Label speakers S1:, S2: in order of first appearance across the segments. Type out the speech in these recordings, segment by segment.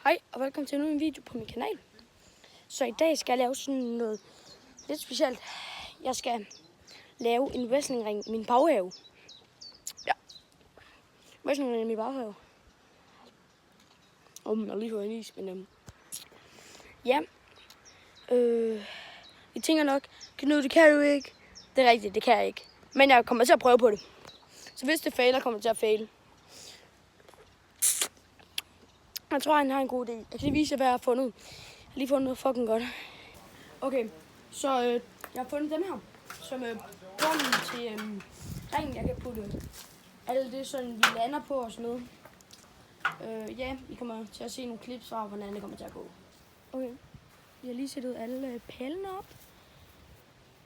S1: Hej og velkommen til en video på min kanal. Så i dag skal jeg lave sådan noget lidt specielt. Jeg skal lave en wrestlingring i min baghave. Ja, wrestlingring i min baghave. Jeg har lige fået en is, men ja. I tænker nok, Knud, det kan du ikke. Det er rigtigt, det kan jeg ikke. Men jeg kommer til at prøve på det. Så hvis det fejler, kommer det til at fejle. Jeg tror, han har en god idé. Jeg kan lige vise jer, hvad jeg har fundet. Jeg har lige fundet noget fucking godt. Okay, så jeg har fundet den her, som er bunden til ringen, jeg kan putte alt det, sådan vi lander på og sådan noget. Ja, I kommer til at se nogle clips fra, hvordan det kommer til at gå. Okay, vi har lige sættet alle pælene op.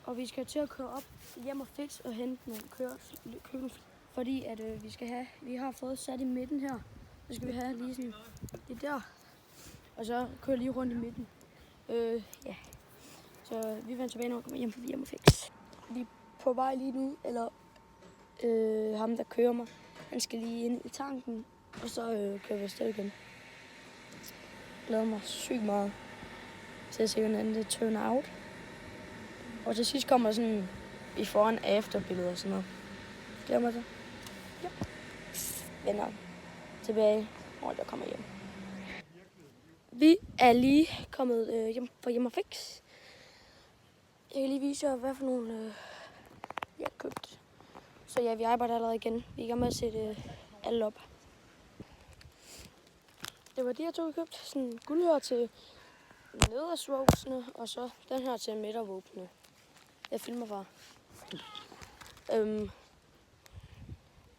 S1: Og vi skal til at køre op hjem og fix og hente nogle køkken. Fordi at vi har fået sat i midten her. Så skal vi have lige sådan det der. Og så kører lige rundt i midten. Ja. Så vi vender tilbage, når vi kommer hjem og fix. Vi er på vej lige nu, eller ham der kører mig, han skal lige ind i tanken, og så kører vi afsted igen. Jeg glæder mig sygt meget til at se, hvordan det turner out. Og til sidst kommer sådan i foran afterbilleder og sådan noget. Glæder mig til. Ja. Vender tilbage, når jeg kommer hjem. Vi er lige kommet hjem og fix. Jeg kan lige vise jer, hvad for nogle jeg har købt. Så ja, vi arbejder allerede igen. Vi er i gang med at sætte alle op. Det var de her to, vi købte. Sådan en guldhør til nedersvåbsene, og så den her til midtervåbsene. Jeg filmer bare.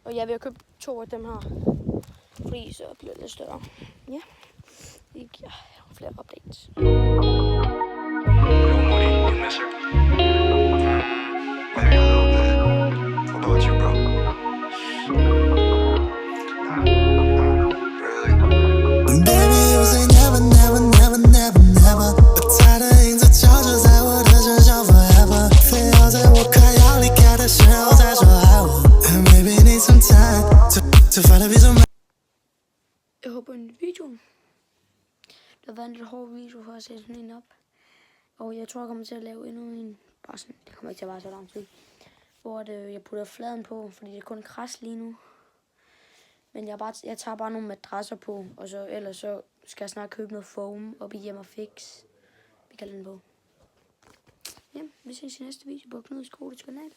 S1: Og ja, vi har købt 2 af dem her. Fordi så bliver det lidt større. Ja, vi giver flere updates. Jeg håber en video. Det har været en lidt hård video for at sætte sådan en op. Og jeg tror, jeg kommer til at lave endnu en. Bare sådan, det kommer ikke til at være så lang tid. Hvor jeg putter fladen på, fordi det er kun kras lige nu. Men jeg tager bare nogle madrasser på, og så ellers så skal jeg snart købe noget foam op i hjem og fix. Vi kalder den på. Ja, vi ses i næste video på Knuds Kodes kanal.